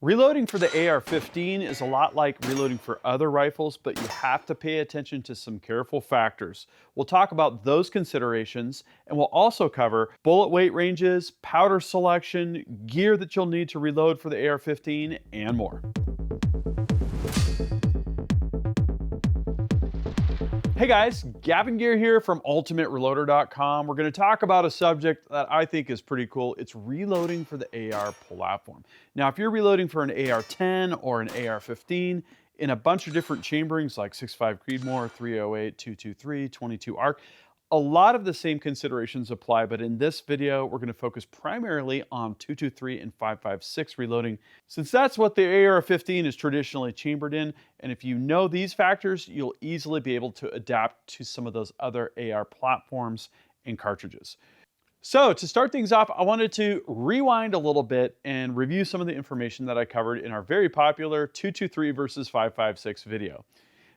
Reloading for the AR-15 is a lot like reloading for other rifles, but you have to pay attention to some careful factors. We'll talk about those considerations, and we'll also cover bullet weight ranges, powder selection, gear that you'll need to reload for the AR-15, and more. Hey guys, Gavin Gear here from UltimateReloader.com. We're going to talk about a subject that I think is pretty cool. It's reloading for the AR platform. Now, if you're reloading for an AR-10 or an AR-15 in a bunch of different chamberings like 6.5 Creedmoor, 308, 223, 22 ARC, a lot of the same considerations apply, but in this video, we're going to focus primarily on 223 and 5.56 reloading, since that's what the AR-15 is traditionally chambered in. And if you know these factors, you'll easily be able to adapt to some of those other AR platforms and cartridges. So to start things off, I wanted to rewind a little bit and review some of the information that I covered in our very popular 223 versus 5.56 video.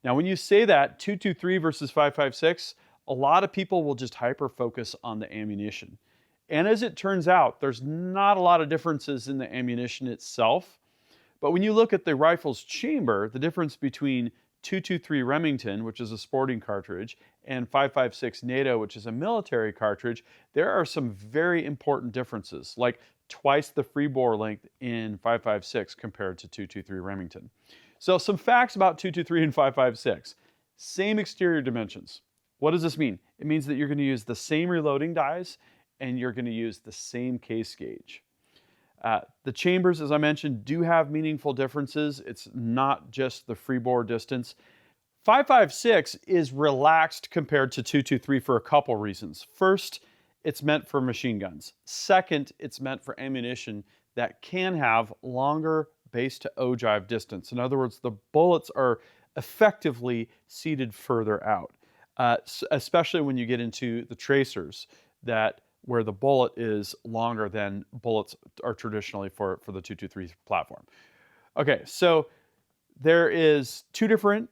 Now, when you say that 223 versus 5.56, a lot of people will just hyper-focus on the ammunition. And as it turns out, there's not a lot of differences in the ammunition itself. But when you look at the rifle's chamber, the difference between 223 Remington, which is a sporting cartridge, and 5.56 NATO, which is a military cartridge, there are some very important differences, like twice the free bore length in 5.56 compared to 223 Remington. So some facts about 223 and 5.56. Same exterior dimensions. What does this mean? It means that you're going to use the same reloading dies and you're going to use the same case gauge. The chambers, as I mentioned, do have meaningful differences. It's not just the free bore distance. 5.56 is relaxed compared to 223 for a couple reasons. First, it's meant for machine guns. Second, it's meant for ammunition that can have longer base to ogive distance. In other words, the bullets are effectively seated further out. Especially when you get into the tracers, where the bullet is longer than bullets are traditionally for the 223 platform. Okay, so there is two different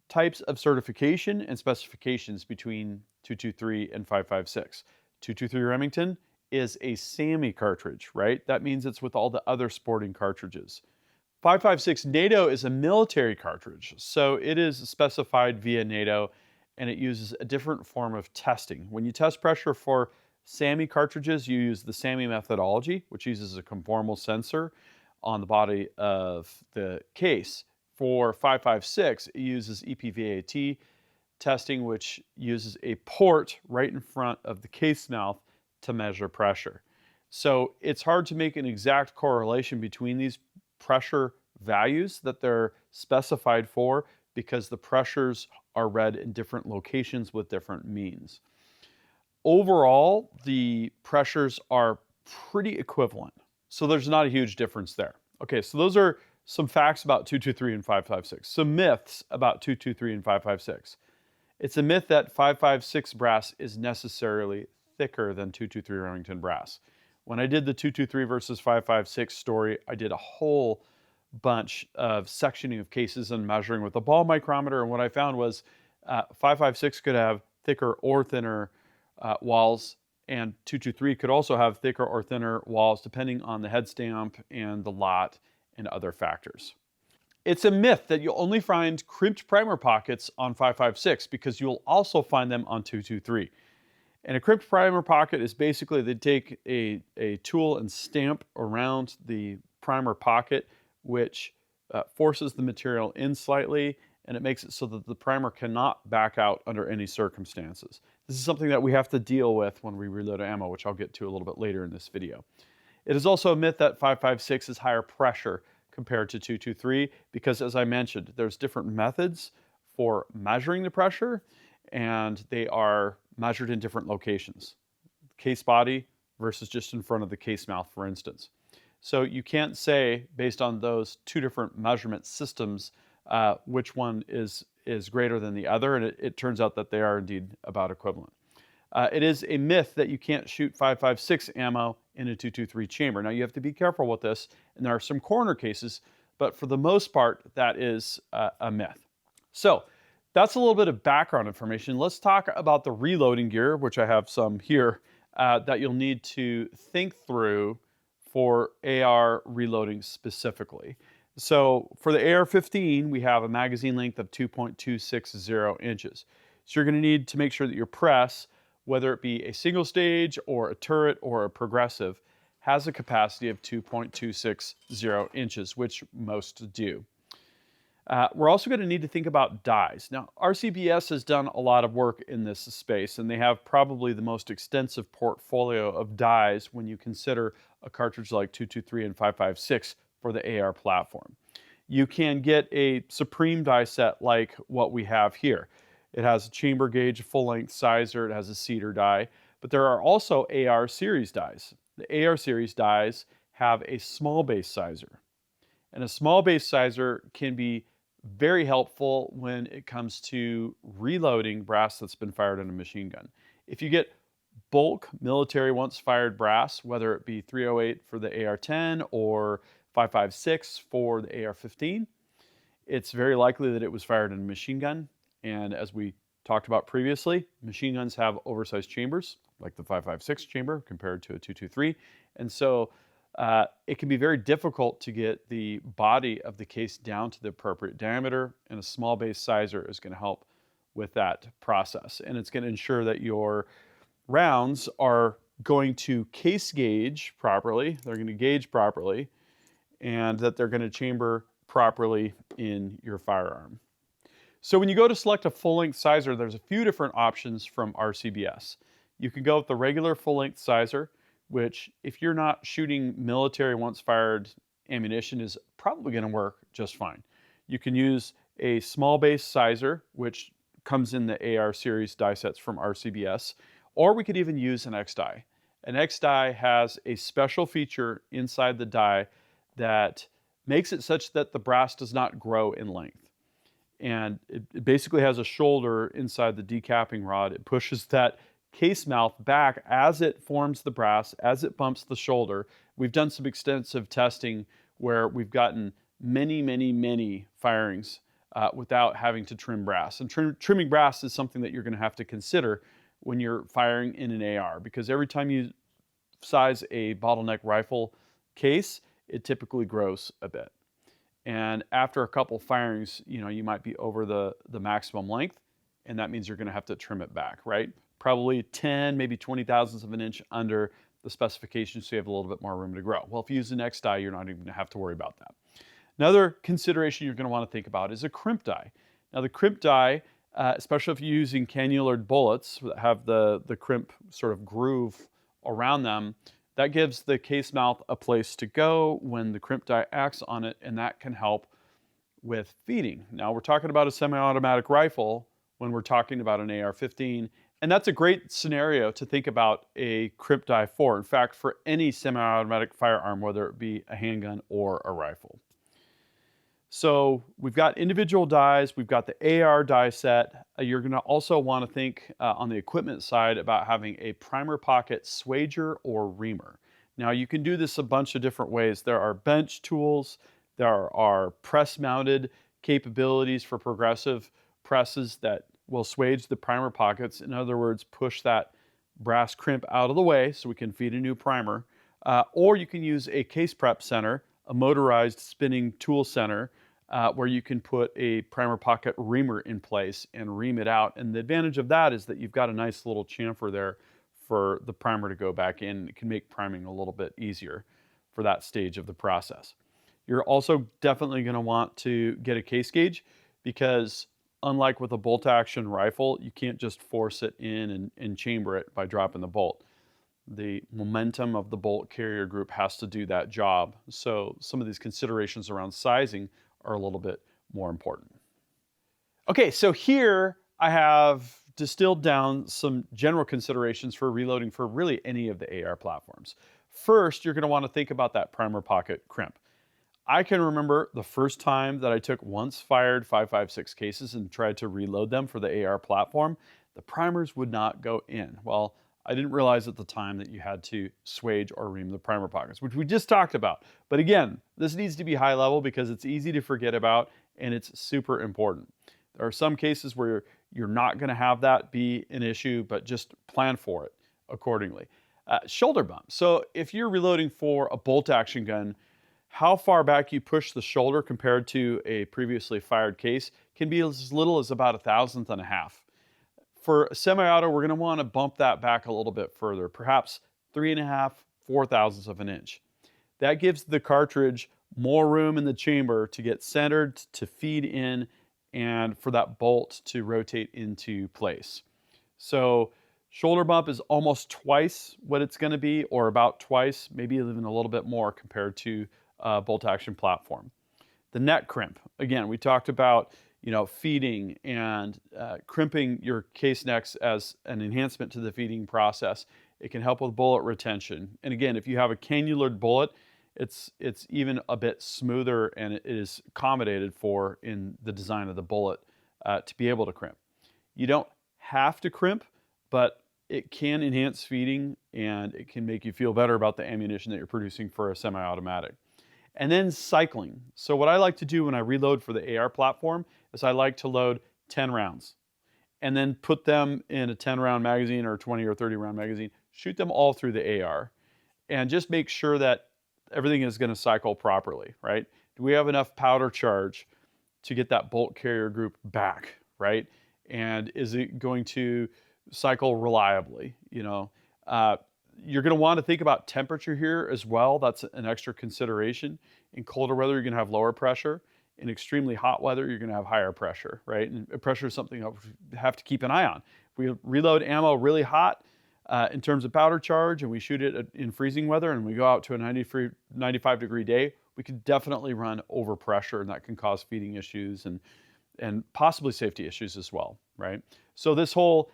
types of certification and specifications between 223 and 5.56. 223 Remington is a SAMI cartridge, right? That means it's with all the other sporting cartridges. 5.56 NATO is a military cartridge, so it is specified via NATO, and it uses a different form of testing. When you test pressure for SAMI cartridges, you use the SAMI methodology, which uses a conformal sensor on the body of the case. For 5.56, it uses EPVAT testing, which uses a port right in front of the case mouth to measure pressure. So it's hard to make an exact correlation between these pressure values that they're specified for, because the pressures are read in different locations with different means. Overall, the pressures are pretty equivalent, so there's not a huge difference there. Okay, so those are some facts about 223 and 5.56. Some myths about 223 and 5.56. It's a myth that 5.56 brass is necessarily thicker than 223 Remington brass. When I did the 223 versus 5.56 story, I did a whole bunch of sectioning of cases and measuring with a ball micrometer, and what I found was 5.56 could have thicker or thinner walls, and 223 could also have thicker or thinner walls depending on the head stamp and the lot and other factors. It's a myth that you'll only find crimped primer pockets on 5.56 because you'll also find them on 223. And a crimped primer pocket is basically they take a tool and stamp around the primer pocket, which forces the material in slightly, and it makes it so that the primer cannot back out under any circumstances. This is something that we have to deal with when we reload ammo, which I'll get to a little bit later in this video. It is also a myth that 5.56 is higher pressure compared to 223, because as I mentioned, there's different methods for measuring the pressure, and they are measured in different locations. Case body versus just in front of the case mouth, for instance. So you can't say, based on those two different measurement systems, which one is greater than the other, and it turns out that they are indeed about equivalent. It is a myth that you can't shoot 5.56 ammo in a 223 chamber. Now you have to be careful with this, and there are some corner cases, but for the most part, that is a myth. So that's a little bit of background information. Let's talk about the reloading gear, which I have some here, that you'll need to think through for AR reloading specifically. So for the AR-15, we have a magazine length of 2.260 inches. So you're going to need to make sure that your press, whether it be a single stage or a turret or a progressive, has a capacity of 2.260 inches, which most do. We're also going to need to think about dies. Now, RCBS has done a lot of work in this space, and they have probably the most extensive portfolio of dies when you consider a cartridge like 223 and 556 for the AR platform. You can get a Supreme die set like what we have here. It has a chamber gauge, a full-length sizer, it has a cedar die, but there are also AR series dies. The AR series dies have a small base sizer. And a small base sizer can be very helpful when it comes to reloading brass that's been fired in a machine gun. If you get bulk military once fired brass, whether it be 308 for the AR-10 or 556 for the AR-15, it's very likely that it was fired in a machine gun. And as we talked about previously, machine guns have oversized chambers, like the 556 chamber compared to a 223. And so it can be very difficult to get the body of the case down to the appropriate diameter, and a small base sizer is going to help with that process. And it's going to ensure that your rounds are going to case gauge properly, they're going to gauge properly, and that they're going to chamber properly in your firearm. So when you go to select a full-length sizer, there's a few different options from RCBS. You can go with the regular full-length sizer, which if you're not shooting military once fired ammunition is probably going to work just fine. You can use a small base sizer, which comes in the AR series die sets from RCBS, or we could even use an X die. An X die has a special feature inside the die that makes it such that the brass does not grow in length. And it basically has a shoulder inside the decapping rod. It pushes that case mouth back as it forms the brass, as it bumps the shoulder. We've done some extensive testing where we've gotten many firings without having to trim brass. And trimming brass is something that you're going to have to consider when you're firing in an AR, because every time you size a bottleneck rifle case, it typically grows a bit. And after a couple firings, you might be over the maximum length, and that means you're going to have to trim it back, right? Probably 10, maybe 20 thousandths of an inch under the specifications, so you have a little bit more room to grow. Well, if you use an X die, you're not even going to have to worry about that. Another consideration you're going to want to think about is a crimp die. Now, the crimp die, especially if you're using cannular bullets that have the crimp sort of groove around them, that gives the case mouth a place to go when the crimp die acts on it, and that can help with feeding. Now, we're talking about a semi-automatic rifle when we're talking about an AR-15, and that's a great scenario to think about a crimp die for. In fact, for any semi-automatic firearm, whether it be a handgun or a rifle. So we've got individual dies, we've got the AR die set. You're going to also want to think on the equipment side about having a primer pocket swager or reamer. Now you can do this a bunch of different ways. There are bench tools, there are press mounted capabilities for progressive presses that will swage the primer pockets. In other words, push that brass crimp out of the way so we can feed a new primer. Or you can use a case prep center, a motorized spinning tool center, where you can put a primer pocket reamer in place and ream it out. And the advantage of that is that you've got a nice little chamfer there for the primer to go back in. It can make priming a little bit easier for that stage of the process. You're also definitely going to want to get a case gauge, because unlike with a bolt action rifle, you can't just force it in and chamber it by dropping the bolt. The momentum of the bolt carrier group has to do that job. So some of these considerations around sizing are a little bit more important. Okay, so here I have distilled down some general considerations for reloading for really any of the AR platforms. First, you're going to want to think about that primer pocket crimp. I can remember the first time that I took once fired 5.56 cases and tried to reload them for the AR platform, the primers would not go in. Well, I didn't realize at the time that you had to swage or ream the primer pockets, which we just talked about. But again, this needs to be high level because it's easy to forget about and it's super important. There are some cases where you're not going to have that be an issue, but just plan for it accordingly. Shoulder bump. So if you're reloading for a bolt action gun, how far back you push the shoulder compared to a previously fired case can be as little as about 1/1000th and a half. For semi-auto, we're going to want to bump that back a little bit further, perhaps 3.5, 4/1000ths of an inch. That gives the cartridge more room in the chamber to get centered, to feed in, and for that bolt to rotate into place. So shoulder bump is almost twice what it's going to be, or about twice, maybe even a little bit more compared to a bolt action platform. The neck crimp, again, we talked about feeding and crimping your case necks as an enhancement to the feeding process. It can help with bullet retention. And again, if you have a cannulared bullet, it's even a bit smoother, and it is accommodated for in the design of the bullet to be able to crimp. You don't have to crimp, but it can enhance feeding, and it can make you feel better about the ammunition that you're producing for a semi-automatic. And then cycling. So what I like to do when I reload for the AR platform is I like to load 10 rounds and then put them in a 10-round magazine or a 20 or 30-round magazine, shoot them all through the AR, and just make sure that everything is going to cycle properly, right? Do we have enough powder charge to get that bolt carrier group back, right? And is it going to cycle reliably? You're going to want to think about temperature here as well. That's an extra consideration. In colder weather, you're going to have lower pressure. In extremely hot weather, you're going to have higher pressure, right? And pressure is something you have to keep an eye on. If we reload ammo really hot in terms of powder charge, and we shoot it in freezing weather, and we go out to a 95-degree day, we could definitely run over pressure, and that can cause feeding issues and possibly safety issues as well, right? So this whole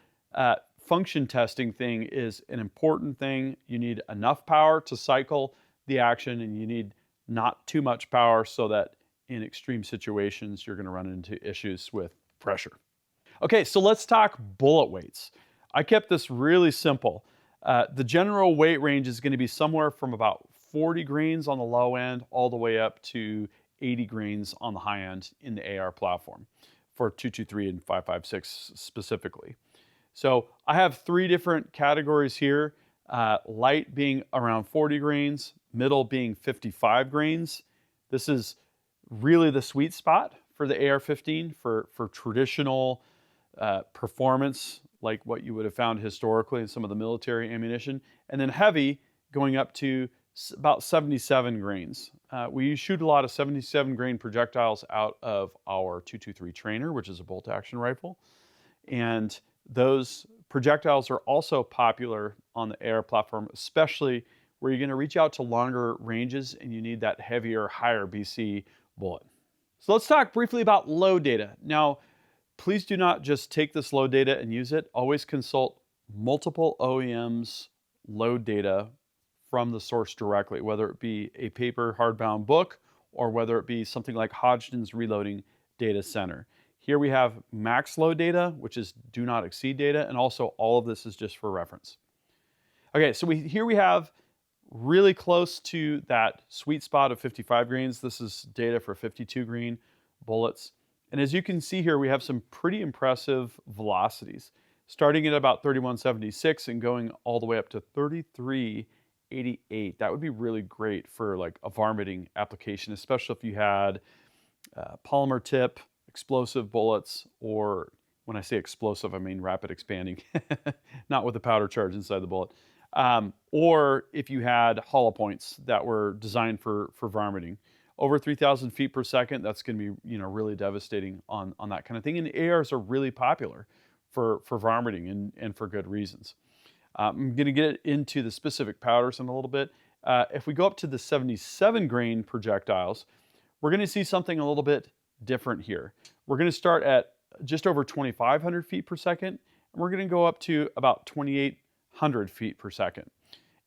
function testing thing is an important thing. You need enough power to cycle the action, and you need not too much power so that in extreme situations you're going to run into issues with pressure. Okay, so let's talk bullet weights. I kept this really simple. The general weight range is going to be somewhere from about 40 grains on the low end all the way up to 80 grains on the high end in the AR platform for 223 and 5.56 specifically. So I have 3 different categories here, light being around 40 grains, middle being 55 grains. This is really the sweet spot for the AR-15 for traditional performance, like what you would have found historically in some of the military ammunition. And then heavy going up to about 77 grains. We shoot a lot of 77 grain projectiles out of our 223 trainer, which is a bolt action rifle. And those projectiles are also popular on the AR platform, especially where you're going to reach out to longer ranges and you need that heavier, higher BC bullet. So let's talk briefly about load data. Now, please do not just take this load data and use it. Always consult multiple OEMs' load data from the source directly, whether it be a paper hardbound book or whether it be something like Hodgdon's Reloading Data Center. Here we have max load data, which is do not exceed data, and also all of this is just for reference. Okay, so here we have really close to that sweet spot of 55 grains. This is data for 52 grain bullets. And as you can see here, we have some pretty impressive velocities, starting at about 3176 and going all the way up to 3388. That would be really great for like a varminting application, especially if you had polymer tip, explosive bullets, or when I say explosive, I mean rapid expanding, not with the powder charge inside the bullet. Or if you had hollow points that were designed for varminting. Over 3,000 feet per second, that's going to be really devastating on that kind of thing. And ARs are really popular for varminting and for good reasons. I'm going to get into the specific powders in a little bit. If we go up to the 77 grain projectiles, we're going to see something a little bit different here. We're going to start at just over 2,500 feet per second, and we're going to go up to about 2,800 feet per second.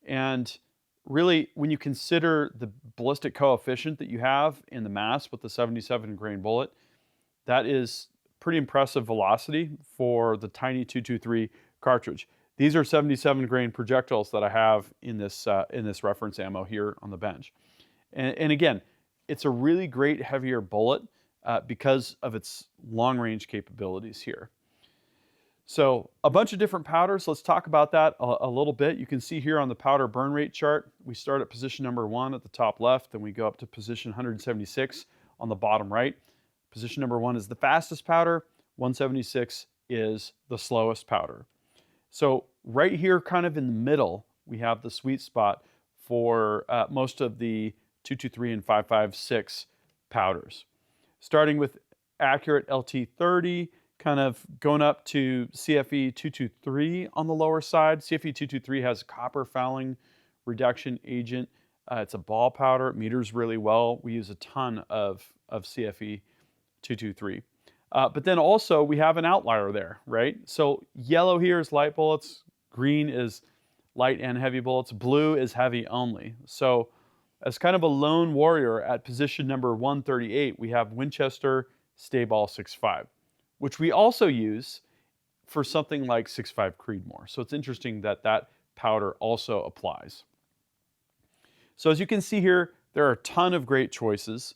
And really, when you consider the ballistic coefficient that you have in the mass with the 77 grain bullet, that is pretty impressive velocity for the tiny 223 cartridge. These are 77 grain projectiles that I have in this reference ammo here on the bench. And again, it's a really great heavier bullet because of its long range capabilities here. So a bunch of different powders. Let's talk about that a little bit. You can see here on the powder burn rate chart, we start at position number 1 at the top left, then we go up to position 176 on the bottom right. Position number 1 is the fastest powder, 176 is the slowest powder. So right here, kind of in the middle, we have the sweet spot for most of the 223 and 556 powders. Starting with accurate LT30, kind of going up to CFE 223 on the lower side. CFE 223 has copper fouling reduction agent. It's a ball powder. It meters really well. We use a ton of CFE 223. But then also we have an outlier there, right? So yellow here is light bullets. Green is light and heavy bullets. Blue is heavy only. So as kind of a lone warrior at position number 138, we have Winchester Stayball 6.5, which we also use for something like 6.5 Creedmoor. So it's interesting that that powder also applies. So as you can see here, there are a ton of great choices.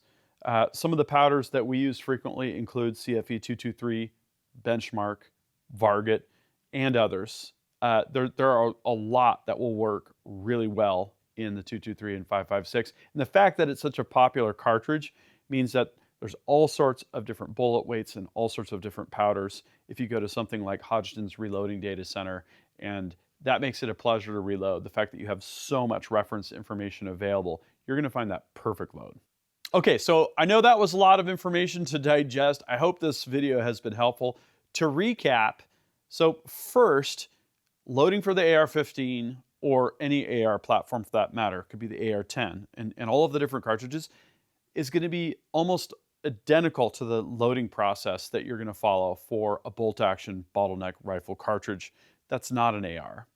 Some of the powders that we use frequently include CFE 223, Benchmark, Varget, and others. There are a lot that will work really well in the 223 and 556. And the fact that it's such a popular cartridge means that there's all sorts of different bullet weights and all sorts of different powders if you go to something like Hodgdon's Reloading Data Center, and that makes it a pleasure to reload. The fact that you have so much reference information available, you're gonna find that perfect load. Okay, so I know that was a lot of information to digest. I hope this video has been helpful. To recap, so first, loading for the AR-15 or any AR platform for that matter, could be the AR-10 and all of the different cartridges, is gonna be almost identical to the loading process that you're gonna follow for a bolt-action bottleneck rifle cartridge that's not an AR.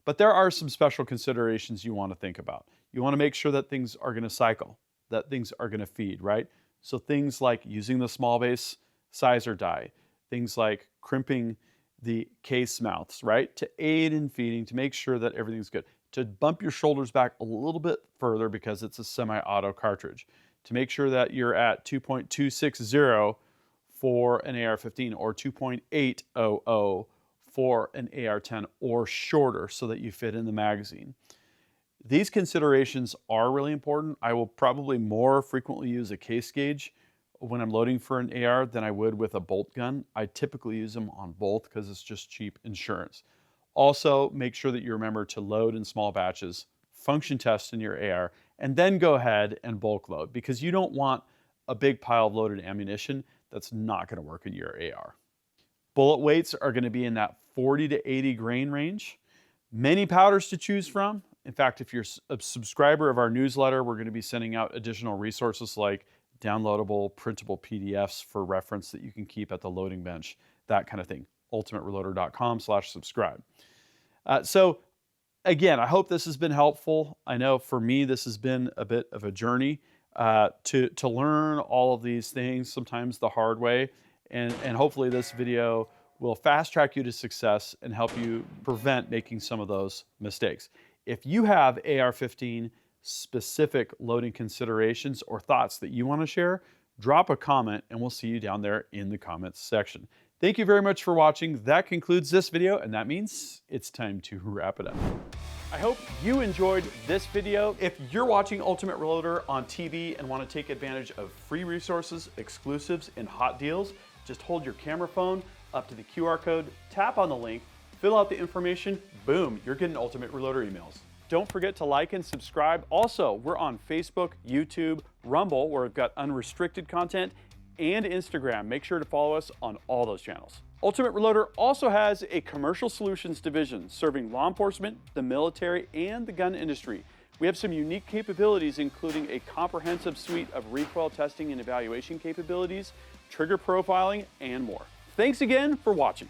But there are some special considerations you wanna think about. You wanna make sure that things are gonna cycle, that things are gonna feed, right? So things like using the small base sizer die, things like crimping the case mouths, right? To aid in feeding, to make sure that everything's good. To bump your shoulders back a little bit further because it's a semi-auto cartridge. To make sure that you're at 2.260 for an AR-15 or 2.800 for an AR-10 or shorter so that you fit in the magazine. These considerations are really important. I will probably more frequently use a case gauge when I'm loading for an AR than I would with a bolt gun. I typically use them on both because it's just cheap insurance. Also, make sure that you remember to load in small batches, function test in your AR, and then go ahead and bulk load because you don't want a big pile of loaded ammunition that's not going to work in your AR. Bullet weights are going to be in that 40 to 80 grain range. Many powders to choose from. In fact, if you're a subscriber of our newsletter, we're going to be sending out additional resources like downloadable, printable PDFs for reference that you can keep at the loading bench, that kind of thing. ultimatereloader.com/subscribe. So again, I hope this has been helpful. I know for me, this has been a bit of a journey to learn all of these things, sometimes the hard way. And hopefully this video will fast track you to success and help you prevent making some of those mistakes. If you have AR-15 specific loading considerations or thoughts that you want to share, drop a comment and we'll see you down there in the comments section. Thank you very much for watching. That concludes this video, and that means it's time to wrap it up. I hope you enjoyed this video. If you're watching Ultimate Reloader on TV and want to take advantage of free resources, exclusives, and hot deals, just hold your camera phone up to the QR code, tap on the link, fill out the information, boom, you're getting Ultimate Reloader emails. Don't forget to like and subscribe. Also, we're on Facebook, YouTube, Rumble, where we've got unrestricted content, and Instagram. Make sure to follow us on all those channels. Ultimate Reloader also has a commercial solutions division serving law enforcement, the military, and the gun industry. We have some unique capabilities, including a comprehensive suite of recoil testing and evaluation capabilities, trigger profiling, and more. Thanks again for watching.